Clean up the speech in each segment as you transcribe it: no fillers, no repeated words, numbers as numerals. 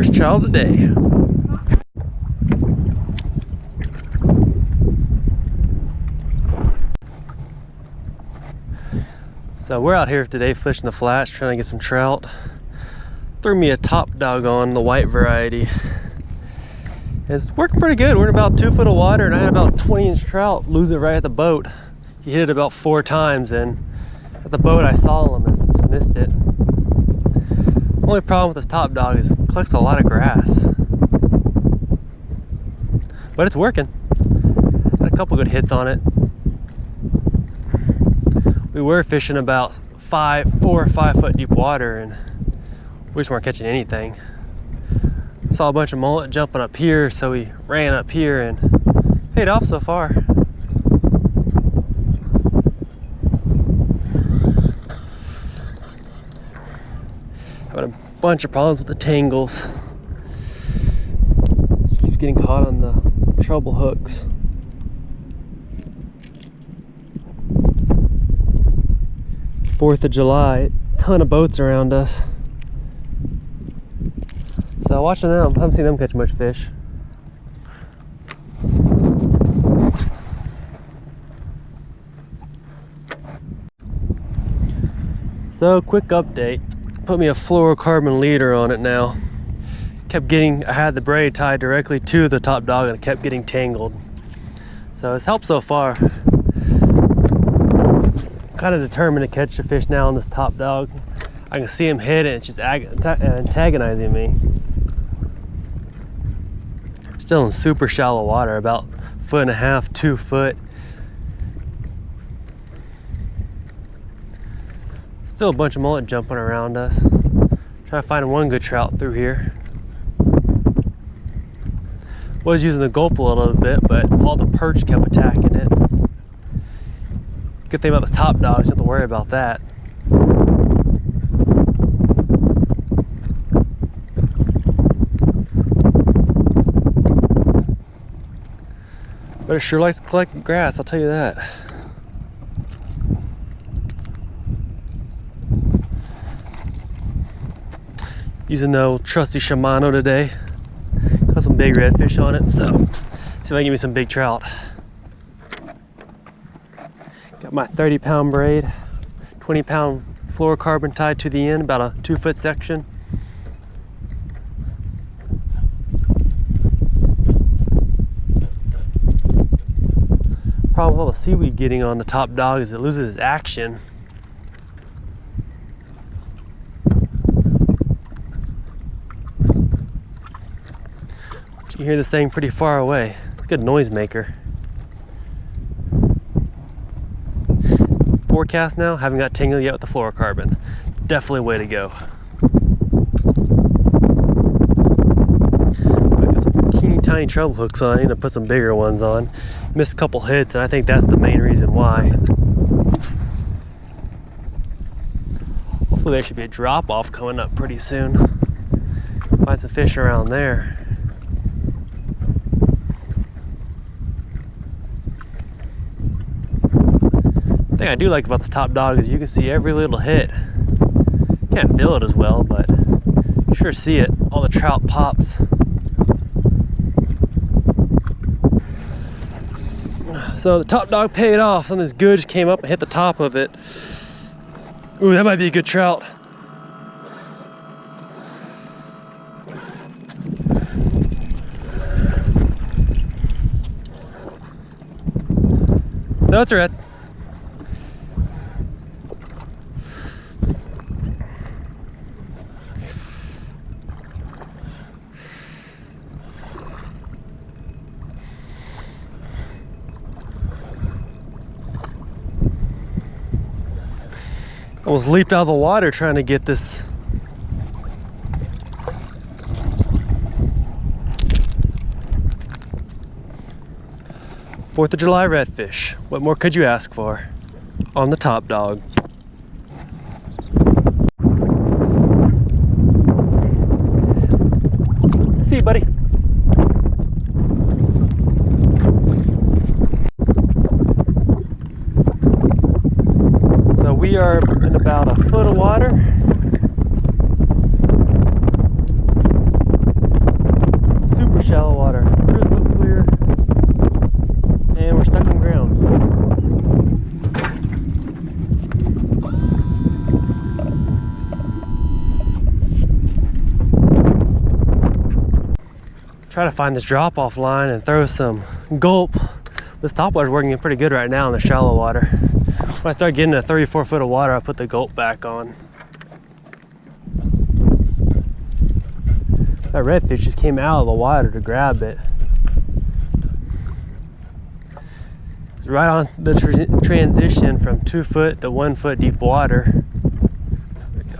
first trout of the day. So we're out here today fishing the flats, trying to get some trout. Threw me a top dog on the white variety. It's working pretty good. We're in about 2 foot of water, and I had about 20-inch trout lose it right at the boat. He hit it about 4 times, and at the boat I saw him and just missed it. Only problem with this top dog is it collects a lot of grass, but it's working. Had a couple good hits on it. We were fishing about 4 or 5 foot deep water, and we just weren't catching anything. Saw a bunch of mullet jumping up here, so we ran up here and paid off so far. Having a bunch of problems with the tangles. Just keeps getting caught on the treble hooks. Fourth of July, ton of boats around us. So watching them, I haven't seen them catch much fish. So quick update, put me a fluorocarbon leader on it now. I had the braid tied directly to the top dog and it kept getting tangled. So it's helped so far. Kind of determined to catch the fish now on this top dog. I can see him hit it, it's just antagonizing me. Still in super shallow water, about 1.5 to 2 foot. Still a bunch of mullet jumping around us. Trying to find one good trout through here. Was using the gulp a little bit, but all the perch kept attacking it. Good thing about this top dog is you don't have to worry about that. But it sure likes to collect grass, I'll tell you that. Using the old trusty Shimano today. Got some big redfish on it, so see if I can give me some big trout. Got my 30-pound braid, 20-pound fluorocarbon tied to the end, about a 2 foot section. Problem with all the seaweed getting on the top dog is it loses its action. You can hear this thing pretty far away. It's a good noise maker. Forecast now, haven't got tangled yet with the fluorocarbon. Definitely a way to go. I got some teeny tiny treble hooks on. I need to put some bigger ones on. Missed a couple hits, and I think that's the main reason why. Hopefully there should be a drop off coming up pretty soon. Find some fish around there. The thing I do like about this top dog is you can see every little hit. Can't feel it as well, but you sure see it. All the trout pops. So the top dog paid off. Something good just came up and hit the top of it. Ooh, that might be a good trout. No, it's a red. Almost leaped out of the water trying to get this. Fourth of July redfish. What more could you ask for on the top dog? See you, buddy. So we are in about a foot of water. try to find this drop off line and throw some gulp. This topwater is working pretty good right now in the shallow water. When I start getting to 34 foot of water, I put the gulp back on. That redfish just came out of the water to grab it. It's right on the transition from 2 foot to 1 foot deep water. There we go.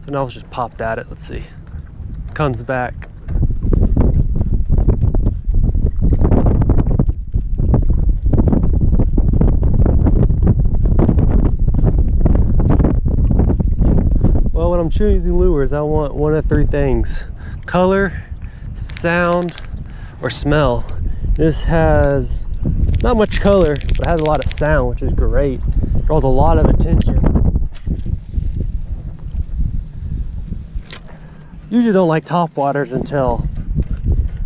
So now let's just pop at it. Let's see. Comes back. Well, when I'm choosing lures, I want one of 3 things: color, sound, or smell. This has not much color, but it has a lot of sound, which is great. Draws a lot of attention. Usually don't like topwaters until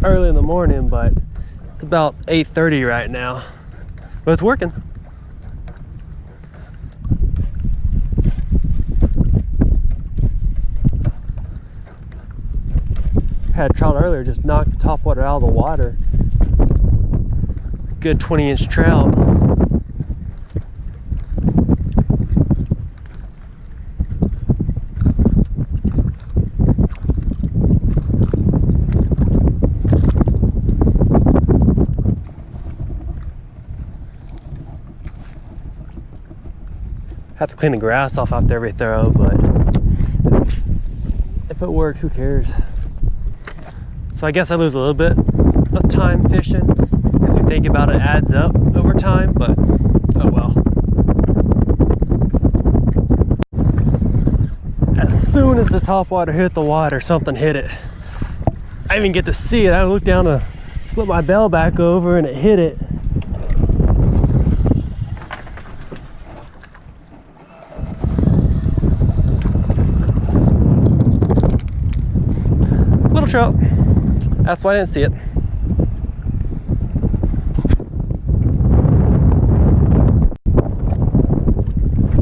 early in the morning, but it's about 8:30 right now. But it's working. Had a trout earlier just knocked the topwater out of the water. Good 20-inch trout. Have to clean the grass off after every throw, but if it works, who cares? So I guess I lose a little bit of time fishing, because you think about it, adds up over time, but oh well. As soon as the topwater hit the water, something hit it. I didn't even get to see it. I looked down to flip my bell back over and it hit it. Little trout. That's why I didn't see it.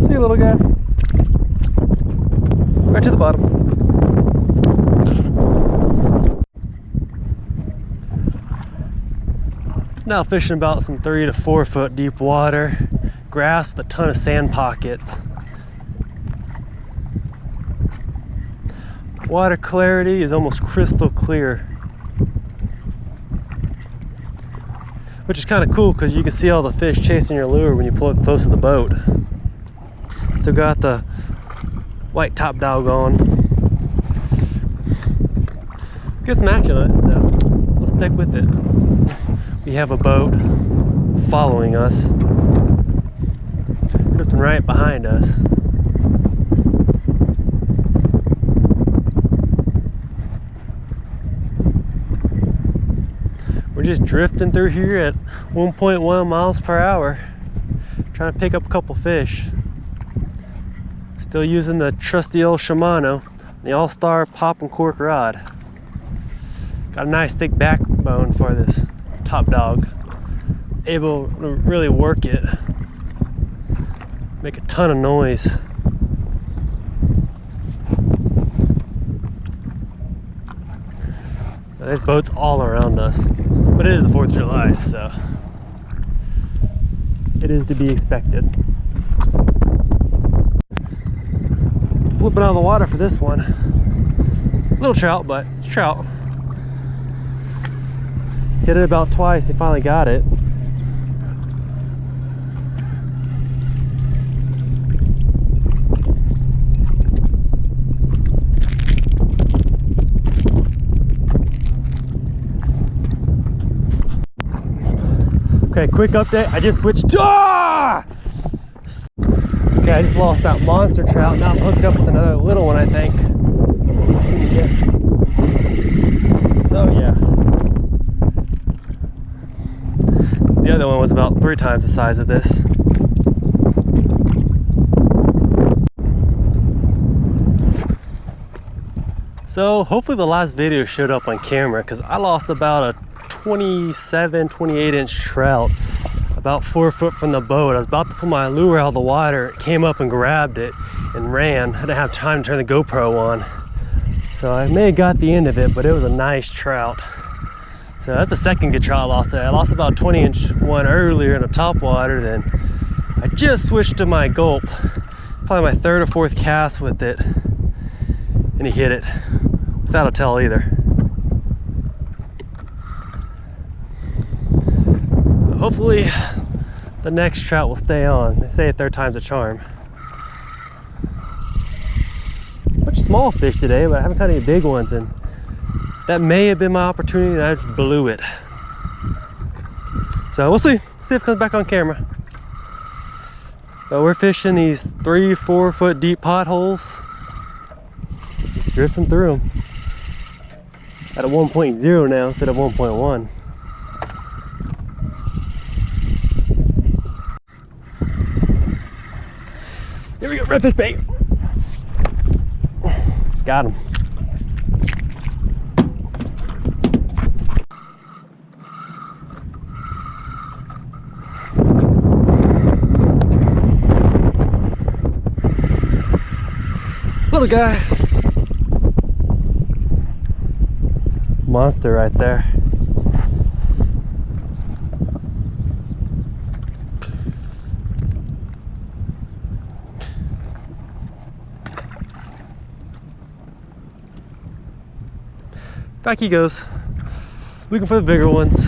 See you, little guy. Right to the bottom. Now fishing about some 3 to 4 foot deep water. Grass with a ton of sand pockets. Water clarity is almost crystal clear, which is kind of cool because you can see all the fish chasing your lure when you pull it close to the boat. So got the white top dog on. Get some action on it, so let's stick with it. We have a boat following us, drifting right behind us. We're just drifting through here at 1.1 miles per hour, trying to pick up a couple fish. Still using the trusty old Shimano, the All-Star pop and cork rod. Got a nice thick backbone for this top dog. Able to really work it, make a ton of noise. Now, there's boats all around us. But it is the 4th of July, so it is to be expected. Flipping out of the water for this one. Little trout, but it's trout. Hit it about twice, he finally got it. Okay, quick update. I just switched. Ah! Okay, I just lost that monster trout. Now I'm hooked up with another little one, I think. Let's see again. Oh yeah. The other one was about 3 times the size of this. So hopefully the last video showed up on camera, because I lost about a 28-inch trout about 4 foot from the boat. I was about to pull my lure out of the water. It came up and grabbed it and ran. I didn't have time to turn the GoPro on. So I may have got the end of it, but it was a nice trout. So that's the second good trout I lost. I lost about a 20-inch one earlier in the top water. Then I just switched to my gulp. Probably my third or fourth cast with it. And he hit it without a tell either. So hopefully the next trout will stay on. They say a third time's a charm. Much small fish today, but I haven't caught any big ones, and that may have been my opportunity and I just blew it. So we'll see if it comes back on camera. But we're fishing these 3-4 foot deep potholes. Just drifting through them. At a 1.0 now instead of 1.1. Here we go, redfish bait. Got him. Little guy. Monster right there. Back he goes, looking for the bigger ones.